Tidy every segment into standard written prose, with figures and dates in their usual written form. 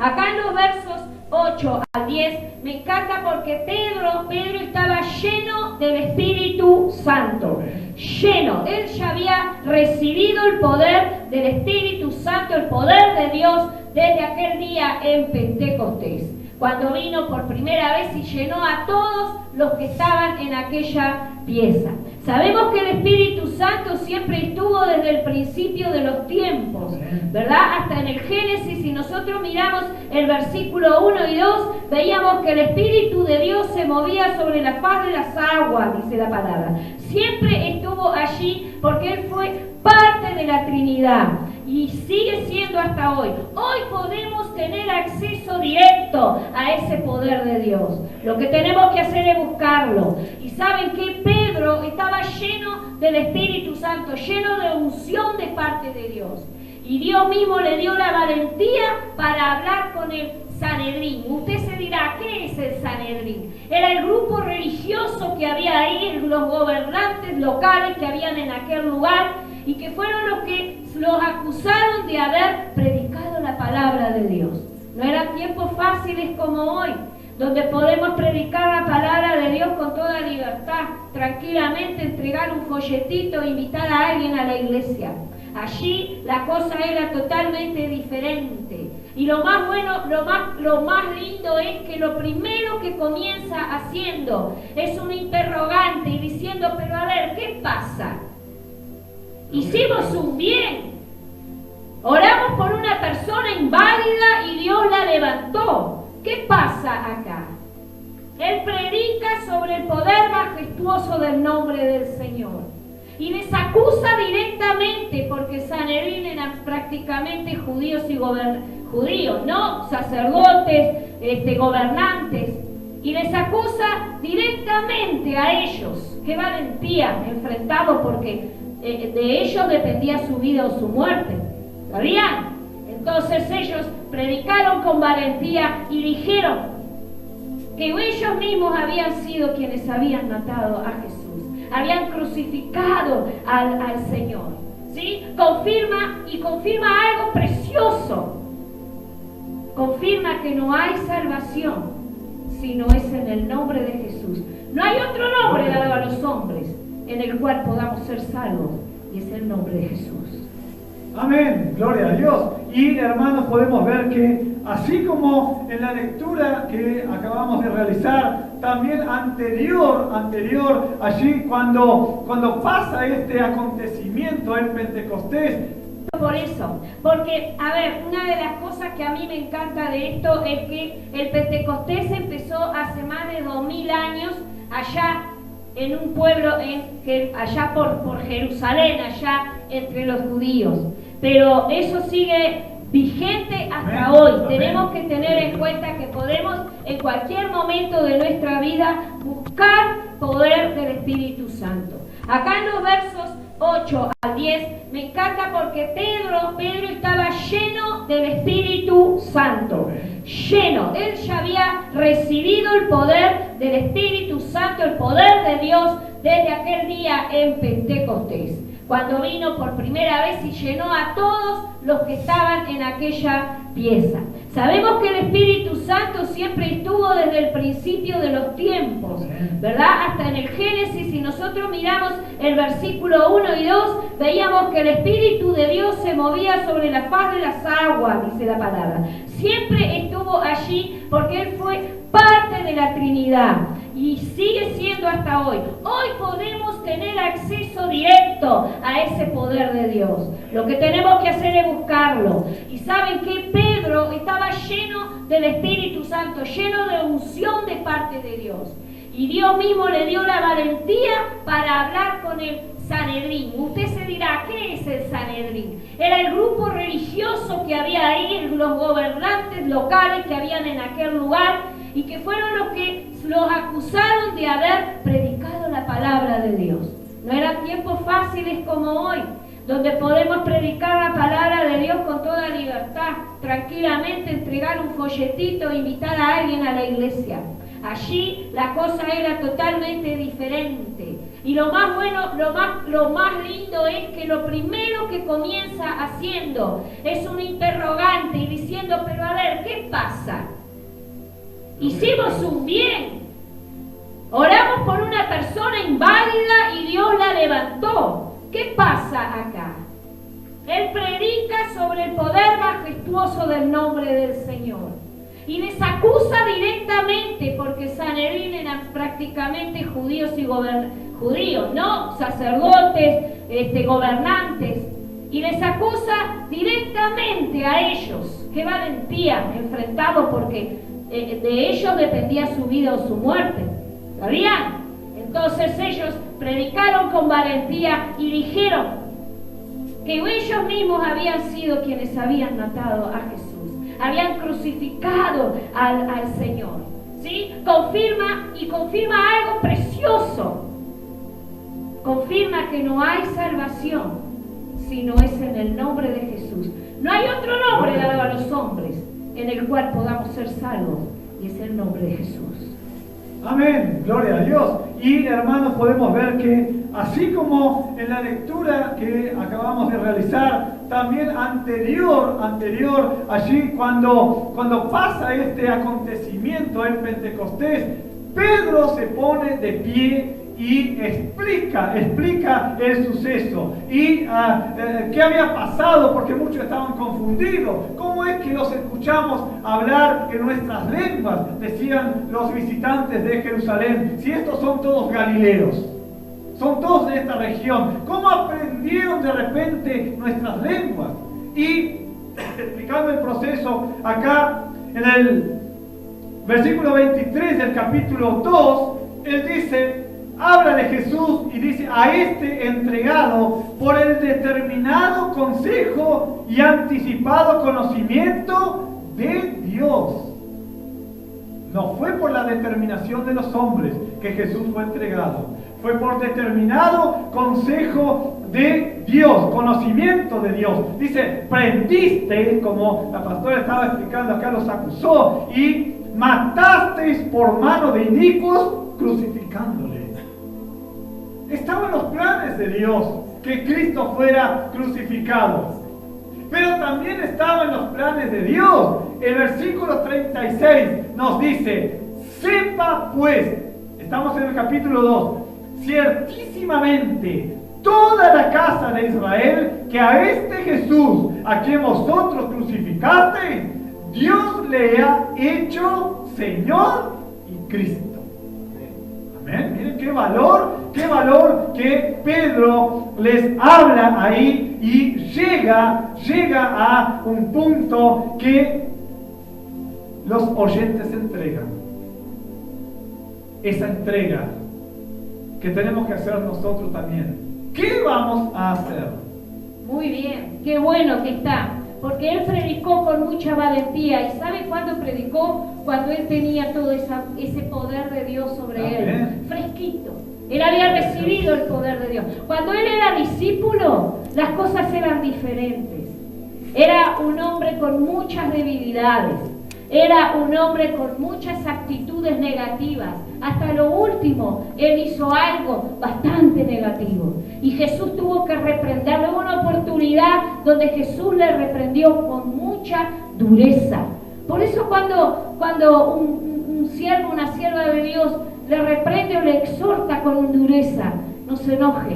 Acá en los versos 8 al 10 me encanta porque Pedro estaba lleno del Espíritu Santo. Lleno. Él ya había recibido el poder del Espíritu Santo, el poder de Dios desde aquel día en Pentecostés, cuando vino por primera vez y llenó a todos los que estaban en aquella pieza. Sabemos que el Espíritu Santo siempre estuvo desde el principio de los tiempos, ¿verdad? Hasta en el Génesis, si nosotros miramos el versículo 1 y 2, veíamos que el Espíritu de Dios se movía sobre la faz de las aguas, dice la palabra. Siempre estuvo allí porque Él fue parte de la Trinidad y sigue siendo hasta hoy. Hoy podemos tener acceso directo a ese poder de Dios. Lo que tenemos que hacer es buscarlo. Y saben que Pedro estaba lleno del Espíritu Santo, lleno de unción de parte de Dios. Y Dios mismo le dio la valentía para hablar con el Sanedrín. Usted se dirá, ¿qué es el Sanedrín? Era el grupo religioso que había ahí, los gobernantes locales que habían en aquel lugar y que fueron los que los acusaron de haber predicado la palabra de Dios. No eran tiempos fáciles como hoy, donde podemos predicar la palabra de Dios con toda libertad, tranquilamente entregar un folletito e invitar a alguien a la iglesia. Allí la cosa era totalmente diferente. Y lo más bueno, lo más lindo es que lo primero que comienza haciendo es un interrogante y diciendo, pero a ver, ¿qué pasa? Hicimos un bien. Oramos por una persona inválida y Dios la levantó. ¿Qué pasa acá? Él predica sobre el poder majestuoso del nombre del Señor. Y les acusa directamente, porque Sanedrín eran prácticamente judíos y judíos, ¿no? Sacerdotes, gobernantes. Y les acusa directamente a ellos. Qué valentía enfrentado, porque de ellos dependía su vida o su muerte. ¿Sabían? Entonces ellos predicaron con valentía y dijeron que ellos mismos habían sido quienes habían matado a Jesús. Habían crucificado al Señor. ¿Sí? Confirma algo precioso. Confirma que no hay salvación, sino es en el nombre de Jesús. No hay otro nombre dado a los hombres en el cual podamos ser salvos, y es el nombre de Jesús. Amén, gloria a Dios. Y hermanos, podemos ver que así como en la lectura que acabamos de realizar, también anterior, allí cuando pasa este acontecimiento en Pentecostés. Por eso, porque, a ver, una de las cosas que a mí me encanta de esto es que el Pentecostés empezó hace más de 2000 años allá en un pueblo, allá por Jerusalén, allá entre los judíos. Pero eso sigue vigente hasta hoy. Tenemos que tener en cuenta que podemos en cualquier momento de nuestra vida buscar poder del Espíritu Santo. Acá en los versos 8 al 10 me encanta porque Pedro estaba lleno del Espíritu Santo. Lleno. Él ya había recibido el poder del Espíritu Santo, el poder de Dios desde aquel día en Pentecostés, cuando vino por primera vez y llenó a todos los que estaban en aquella pieza. Sabemos que el Espíritu Santo siempre estuvo desde el principio de los tiempos, ¿verdad? Hasta en el Génesis, si nosotros miramos el versículo 1 y 2, veíamos que el Espíritu de Dios se movía sobre la faz de las aguas, dice la palabra. Siempre estuvo allí porque Él fue parte de la Trinidad y sigue siendo hasta hoy. Hoy podemos tener acceso directo a ese poder de Dios. Lo que tenemos que hacer es buscarlo. Y saben que Pedro estaba lleno del Espíritu Santo, lleno de unción de parte de Dios. Y Dios mismo le dio la valentía para hablar con el Sanedrín. Usted se dirá, ¿qué es el Sanedrín? Era el grupo religioso que había ahí, los gobernantes locales que habían en aquel lugar y que fueron los que los acusaron de haber predicado la palabra de Dios. No eran tiempos fáciles como hoy, donde podemos predicar la palabra de Dios con toda libertad, tranquilamente entregar un folletito e invitar a alguien a la iglesia. Allí la cosa era totalmente diferente. Y lo más bueno, lo más lindo es que lo primero que comienza haciendo es un interrogante y diciendo, pero a ver, ver, ¿qué pasa? Hicimos un bien. Oramos por una persona inválida y Dios la levantó. ¿Qué pasa acá? Él predica sobre el poder majestuoso del nombre del Señor. Y les acusa directamente, porque Sanedrín eran prácticamente judíos y judíos, ¿no? Sacerdotes, gobernantes. Y les acusa directamente a ellos. Qué valentía, enfrentados, porque de ellos dependía su vida o su muerte. ¿Sabían? Entonces ellos predicaron con valentía y dijeron que ellos mismos habían sido quienes habían matado a Jesús, habían crucificado al Señor. ¿Sí? Confirma algo precioso. Confirma que no hay salvación, sino es en el nombre de Jesús. No hay otro nombre dado a los hombres en el cual podamos ser salvos, y es el nombre de Jesús. Amén, gloria a Dios. Y hermanos, podemos ver que así como en la lectura que acabamos de realizar, también anterior, allí cuando pasa este acontecimiento en Pentecostés, Pedro se pone de pie y explica el suceso y qué había pasado, porque muchos estaban confundidos. ¿Cómo es que los escuchamos hablar en nuestras lenguas? Decían los visitantes de Jerusalén, si estos son todos galileos, son todos de esta región, ¿cómo aprendieron de repente nuestras lenguas? Y explicando el proceso acá en el versículo 23 del capítulo 2, él dice, habla de Jesús y dice, a este entregado por el determinado consejo y anticipado conocimiento de Dios. No fue por la determinación de los hombres que Jesús fue entregado, fue por determinado consejo de Dios, conocimiento de Dios. Dice, prendiste, como la pastora estaba explicando acá, los acusó y matasteis por mano de inicuos crucificándole. Estaba en los planes de Dios que Cristo fuera crucificado. Pero también estaba en los planes de Dios. El versículo 36 nos dice, sepa pues, estamos en el capítulo 2, ciertísimamente toda la casa de Israel que a este Jesús, a quien vosotros crucificasteis, Dios le ha hecho Señor y Cristo. Amén. Miren qué valor que Pedro les habla ahí y llega a un punto que los oyentes entregan. Esa entrega que tenemos que hacer nosotros también. ¿Qué vamos a hacer? Muy bien, qué bueno que está. Porque él predicó con mucha valentía. ¿Y sabe cuándo predicó? Cuando él tenía todo ese poder de Dios sobre él. Fresquito. Él había recibido el poder de Dios. Cuando él era discípulo, las cosas eran diferentes. Era un hombre con muchas debilidades. Era un hombre con muchas actitudes negativas. Hasta lo último, él hizo algo bastante negativo. Y Jesús tuvo que reprenderlo. Hubo una oportunidad donde Jesús le reprendió con mucha dureza. Por eso cuando un siervo, una sierva de Dios, le reprende o le exhorta con dureza, no se enoje.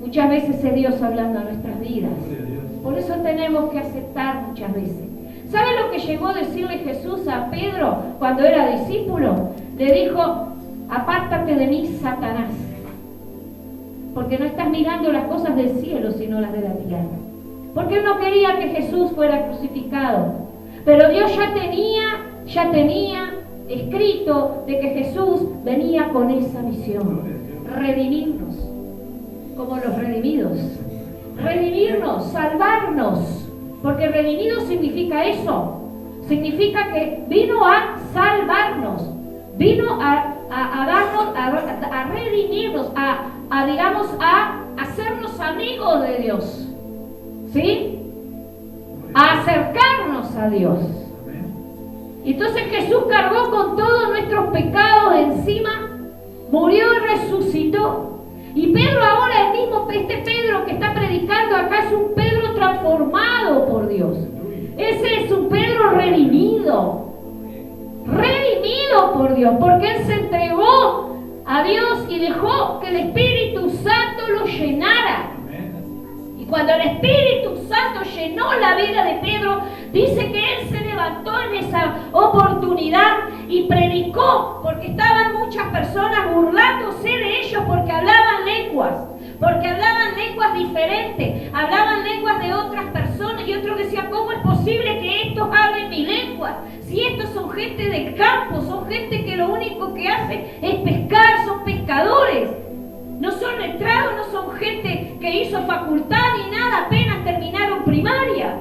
Muchas veces es Dios hablando a nuestras vidas. Por eso tenemos que aceptar muchas veces. ¿Sabe lo que llegó a decirle Jesús a Pedro cuando era discípulo? Le dijo, apártate de mí, Satanás, porque no estás mirando las cosas del cielo, sino las de la tierra. Porque él no quería que Jesús fuera crucificado. Pero Dios ya tenía escrito de que Jesús venía con esa misión. Redimirnos, como los redimidos. Redimirnos, salvarnos. Porque redimido significa eso. Significa que vino a salvarnos. Vino a darnos, a redimirnos, a hacernos amigos de Dios. ¿Sí? A acercarnos a Dios. Entonces Jesús cargó con todos nuestros pecados encima, murió y resucitó. Y Pedro ahora, el mismo, este Pedro que está predicando acá, es un Pedro transformado por Dios. Ese es un Pedro redimido. Redimido por Dios, porque él se entregó a Dios y dejó que el Espíritu Santo lo llenara. Y cuando el Espíritu Santo llenó la vida de Pedro, dice que él se levantó en esa oportunidad y predicó, porque estaban muchas personas burlándose de ellos porque hablaban lenguas diferentes, hablaban lenguas de otras personas, y otros decían, ¿cómo es posible que estos hablen mi lengua? Si estos son gente del campo, son gente que lo único que hace es pescar, son pescadores. No son letrados, no son gente que hizo facultad ni nada, apenas terminaron primaria.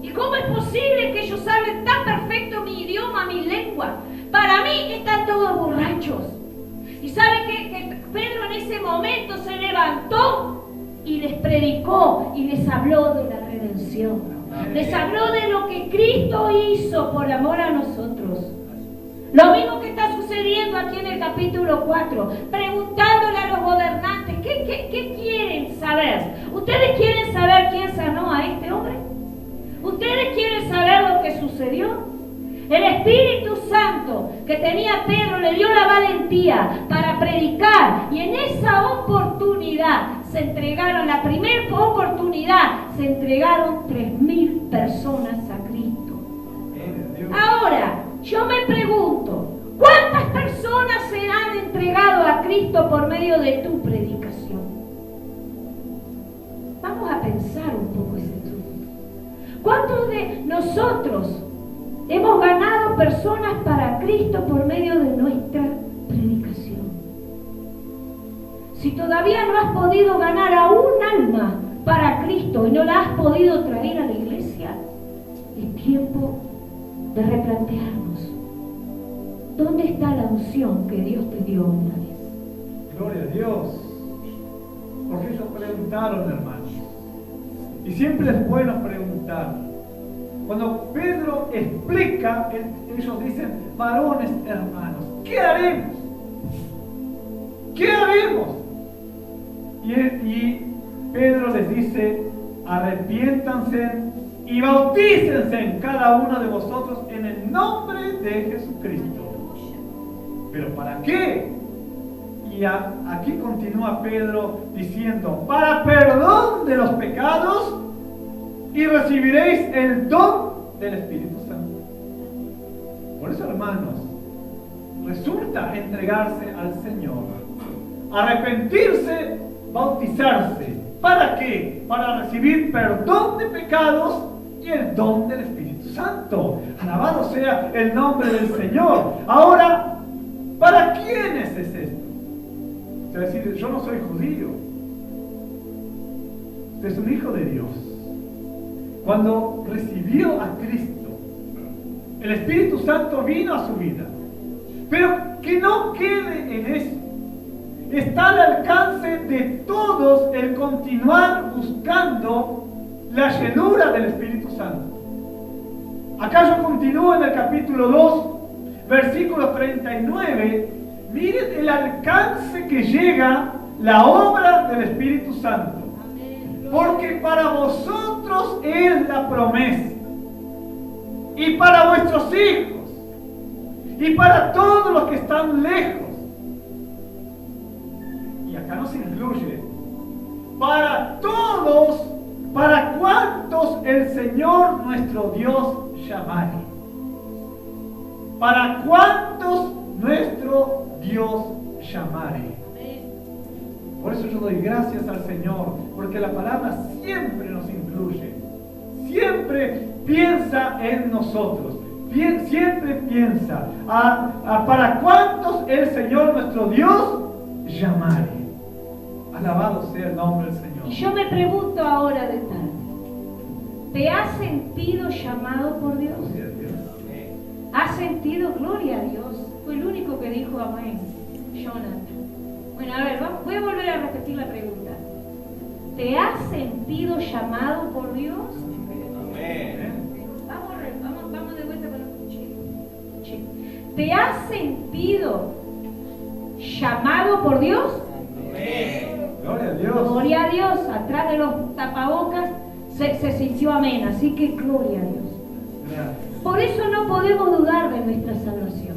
¿Y cómo es posible que ellos hablen tan perfecto mi idioma, mi lengua? Para mí están todos borrachos. ¿Y saben qué? Que Pedro en ese momento se levantó y les predicó y les habló de la redención. Les habló de lo que Cristo hizo por amor a nosotros. Lo mismo que está sucediendo aquí en el capítulo 4, preguntándole a los gobernantes, ¿qué quieren saber? ¿Ustedes quieren saber quién sanó a este hombre? ¿Ustedes quieren saber lo que sucedió? El Espíritu Santo que tenía Pedro le dio la valentía para predicar, y en esa oportunidad se entregaron, la primera oportunidad, se entregaron 3.000 personas a Cristo. Ahora, yo me pregunto, ¿cuántas personas se han entregado a Cristo por medio de tu predicación? Vamos a pensar un poco ese asunto. ¿Cuántos de nosotros hemos ganado personas para Cristo por medio de nuestra predicación? Si todavía no has podido ganar a un alma para Cristo y no la has podido traer a la iglesia, es tiempo de replantearnos. ¿Dónde está la unción que Dios te dio una vez? Gloria a Dios. Porque ellos preguntaron, hermanos. Y siempre es bueno preguntar. Cuando Pedro explica, ellos dicen, varones, hermanos, ¿qué haremos? ¿Qué haremos? Y Pedro les dice, arrepiéntanse y bautícense en cada uno de vosotros en el nombre de Jesucristo. ¿Pero para qué? Y aquí continúa Pedro diciendo, para perdón de los pecados, y recibiréis el don del Espíritu Santo. Por eso, hermanos, resulta entregarse al Señor, arrepentirse, bautizarse. ¿Para qué? Para recibir perdón de pecados y el don del Espíritu Santo. Alabado sea el nombre del Señor. Ahora, ¿para quiénes es esto? Es decir, yo no soy judío. Usted es un hijo de Dios. Cuando recibió a Cristo, el Espíritu Santo vino a su vida. Pero que no quede en eso. Está al alcance de todos el continuar buscando la llenura del Espíritu Santo. Acá yo continúo en el capítulo 2, versículo 39. Miren el alcance que llega la obra del Espíritu Santo. Porque para vosotros es la promesa, y para vuestros hijos, y para todos los que están lejos. Y acá no se incluye, para todos, para cuantos el Señor nuestro Dios llamare. Para cuantos nuestro Dios llamare. Por eso yo doy gracias al Señor, porque la palabra siempre nos incluye, siempre piensa en nosotros, siempre piensa para cuántos el Señor nuestro Dios llamare. Alabado sea el nombre del Señor. Y yo me pregunto ahora de tarde, ¿te has sentido llamado por Dios? ¿Has sentido? Gloria a Dios. Fue el único que dijo amén, Jonathan. Bueno, a ver, voy a volver a repetir la pregunta. ¿Te has sentido llamado por Dios? Amén. Vamos de vuelta con los cuchillos. ¿Te has sentido llamado por Dios? Amén. Gloria a Dios. Gloria a Dios. Atrás de los tapabocas se sintió amén. Así que gloria a Dios. Gracias. Por eso no podemos dudar de nuestra salvación.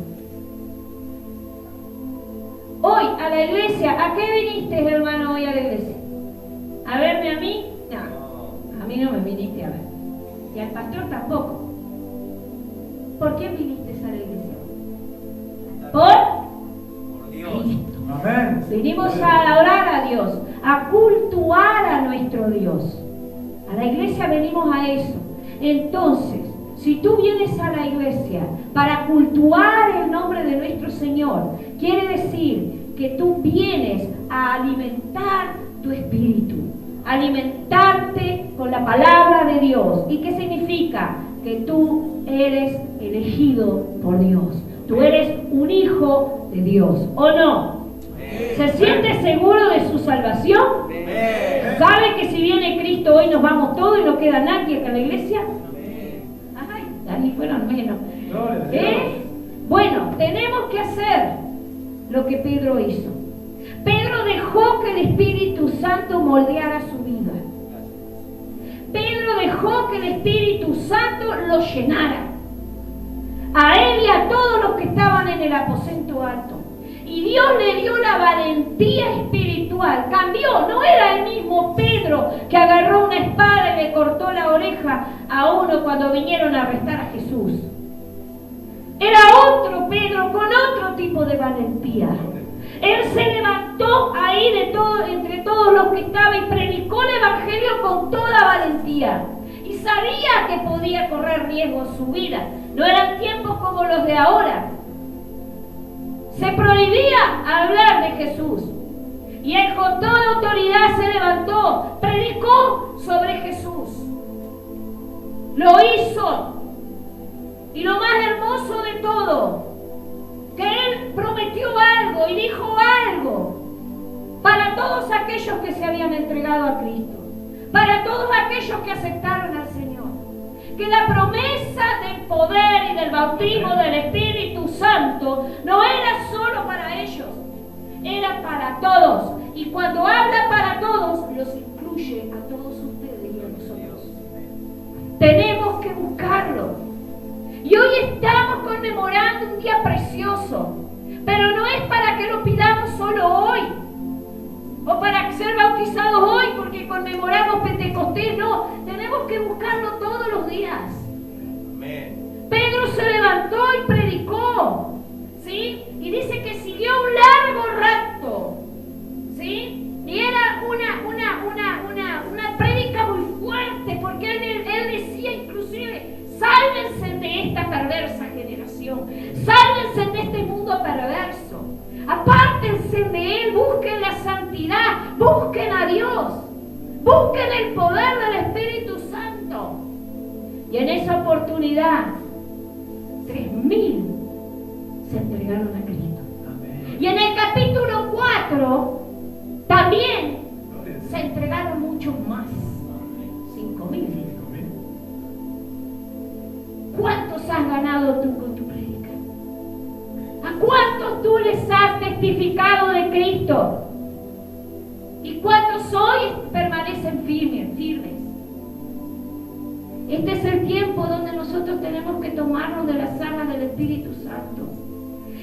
Hoy a la iglesia, ¿a qué viniste, hermano, hoy a la iglesia? ¿A verme a mí? No, a mí no me viniste a ver. Y al pastor tampoco. ¿Por qué viniste a la iglesia? Por Dios. Cristo. Amén. Venimos a adorar a Dios, a cultuar a nuestro Dios. A la iglesia venimos a eso. Entonces, si tú vienes a la iglesia para cultuar el nombre de nuestro Señor, quiere decir que tú vienes a alimentar tu espíritu, alimentarte con la palabra de Dios. ¿Y qué significa? Que tú eres elegido por Dios. Tú eres un hijo de Dios, ¿o no? ¿Se siente seguro de su salvación? ¿Sabe que si viene Cristo hoy nos vamos todos y no queda nadie acá en la iglesia? Ay, Dani, fueron menos. Bueno, tenemos que hacer lo que Pedro hizo. Pedro dejó que el Espíritu Santo moldeara su vida. Pedro dejó que el Espíritu Santo lo llenara. A él y a todos los que estaban en el aposento alto. Y Dios le dio la valentía espiritual. Cambió, no era el mismo Pedro que agarró una espada y le cortó la oreja a uno cuando vinieron a arrestar a Jesús. Era otro Pedro con otro tipo de valentía. Él se levantó ahí entre todos los que estaban y predicó el evangelio con toda valentía. Y sabía que podía correr riesgo en su vida. No eran tiempos como los de ahora. Se prohibía hablar de Jesús. Y él con toda autoridad se levantó, predicó sobre Jesús. Lo hizo. Y lo más hermoso de todo, que él prometió algo y dijo algo para todos aquellos que se habían entregado a Cristo, para todos aquellos que aceptaron al Señor, que la promesa del poder y del bautismo del Espíritu Santo no era solo para ellos, era para todos. Y cuando habla para todos, los incluye a todos ustedes y a nosotros. Tenemos que buscarlo. Y hoy estamos conmemorando un día precioso, pero no es para que lo pidamos solo hoy, o para ser bautizados hoy porque conmemoramos Pentecostés. No, tenemos que buscarlo todos los días. Amén. Pedro se levantó y predicó, ¿sí? Y dice que siguió un largo rato, ¿sí? Y era una prédica muy fuerte, porque él decía inclusive: sálvense de esta perversa generación, sálvense de este mundo perverso, apártense de él, busquen la santidad, busquen a Dios, busquen el poder del Espíritu Santo. Y en esa oportunidad 3.000 se entregaron a Cristo. Y en el capítulo 4 también se entregaron muchos más, 5.000. ¿Cuántos has ganado tú con tu prédica? ¿A cuántos tú les has testificado de Cristo? ¿Y cuántos hoy permanecen firmes? Este es el tiempo donde nosotros tenemos que tomarnos de las armas del Espíritu Santo.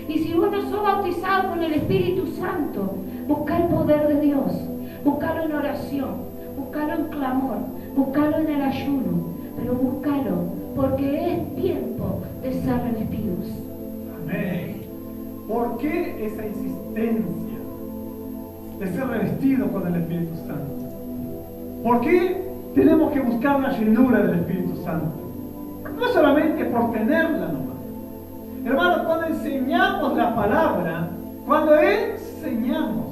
Y si vos no sos bautizado con el Espíritu Santo, busca el poder de Dios, búscalo en oración, búscalo en clamor, búscalo en el ayuno, pero búscalo, porque es tiempo de ser revestidos. Amén. ¿Por qué esa insistencia de ser revestidos con el Espíritu Santo? ¿Por qué tenemos que buscar la llenura del Espíritu Santo? No solamente por tenerla nomás. Hermanos, cuando enseñamos la palabra, cuando enseñamos,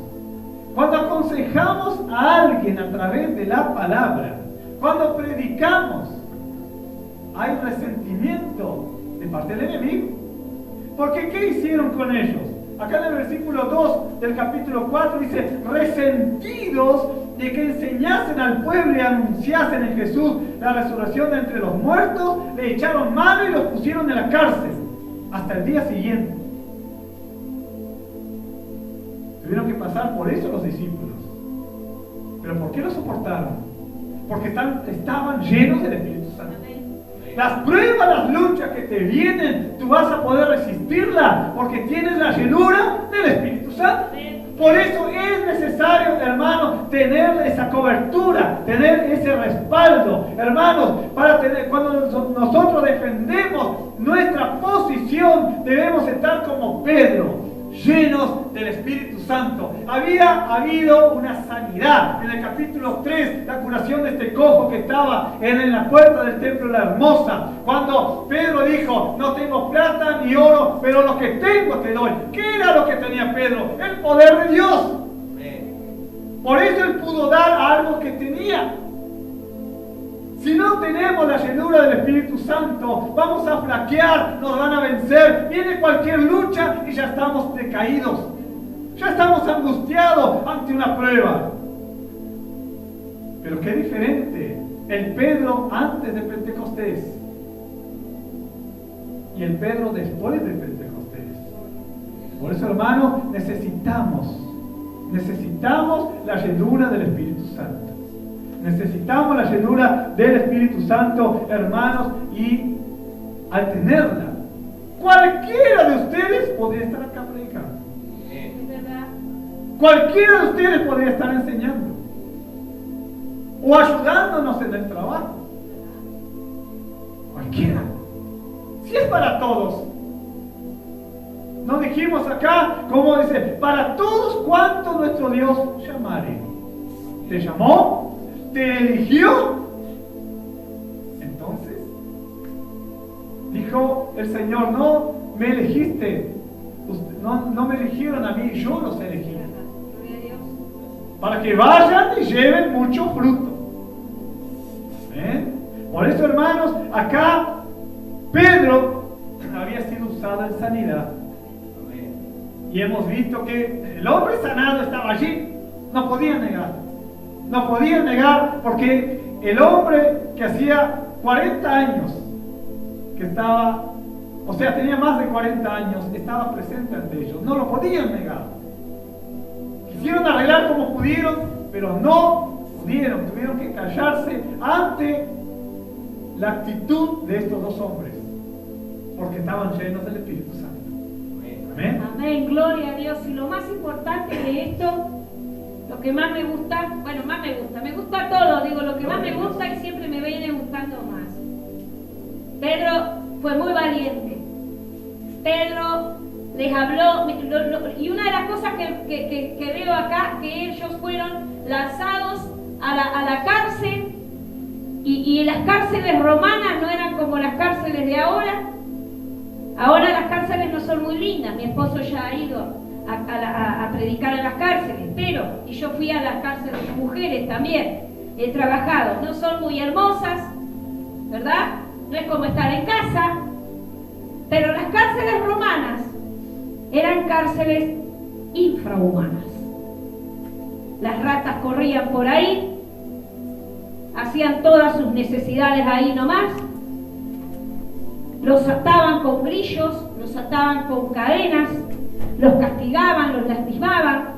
cuando aconsejamos a alguien a través de la palabra, cuando predicamos, hay resentimiento de parte del enemigo. Porque ¿qué hicieron con ellos? Acá en el versículo 2 del capítulo 4 dice: resentidos de que enseñasen al pueblo y anunciasen en Jesús la resurrección de entre los muertos, le echaron mano y los pusieron en la cárcel hasta el día siguiente. Tuvieron que pasar por eso los discípulos. ¿Pero por qué lo soportaron? porque estaban llenos del Espíritu Santo. Las pruebas, las luchas que te vienen, tú vas a poder resistirlas porque tienes la llenura del Espíritu Santo. Por eso es necesario, hermanos, tener esa cobertura, tener ese respaldo, hermanos, para tener, cuando nosotros defendemos nuestra posición, debemos estar como Pedro, llenos del Espíritu Santo. Había habido una sanidad en el capítulo 3, la curación de este cojo que estaba en la puerta del templo de la Hermosa, cuando Pedro dijo: no tengo plata ni oro, pero lo que tengo te doy. ¿Qué era lo que tenía Pedro? El poder de Dios. Por eso él pudo dar algo que tenía. Si no tenemos la llenura del Espíritu Santo, vamos a flaquear, nos van a vencer, viene cualquier lucha y ya estamos decaídos, ya estamos angustiados ante una prueba. Pero qué diferente el Pedro antes de Pentecostés y el Pedro después de Pentecostés. Por eso, hermanos, necesitamos la llenura del Espíritu Santo. Necesitamos la llenura del Espíritu Santo, hermanos, y al tenerla, cualquiera de ustedes podría estar acá predicando. Es verdad. Cualquiera de ustedes podría estar enseñando o ayudándonos en el trabajo. Cualquiera. Si es para todos. Nos dijimos acá, como dice, para todos cuanto nuestro Dios llamare. ¿Te llamó? ¿Te eligió? Entonces, dijo el Señor: no me elegiste, no me eligieron a mí, yo los elegí. Para que vayan y lleven mucho fruto. ¿Ven? Por eso, hermanos, acá Pedro había sido usado en sanidad. Y hemos visto que el hombre sanado estaba allí, no podía negar. No podía negar porque el hombre que hacía 40 años que estaba, o sea, tenía más de 40 años, estaba presente ante ellos. No lo podían negar. Quisieron arreglar como pudieron, pero no pudieron. Tuvieron que callarse ante la actitud de estos dos hombres, porque estaban llenos del Espíritu Santo. Amén. Amén, gloria a Dios. Y lo más importante de esto, lo que más me gusta, bueno, me gusta todo, digo, lo que más me gusta y siempre me viene gustando más. Pedro fue muy valiente. Pedro les habló, y una de las cosas que veo acá, que ellos fueron lanzados a la cárcel, y las cárceles romanas no eran como las cárceles de ahora. Ahora las cárceles no son muy lindas, mi esposo ya ha ido a predicar en las cárceles, y yo fui a las cárceles de mujeres también, he trabajado, no son muy hermosas, ¿verdad? No es como estar en casa, pero las cárceles romanas eran cárceles infrahumanas. Las ratas corrían por ahí, hacían todas sus necesidades ahí nomás, los ataban con grillos, los ataban con cadenas, los castigaban, los lastimaban.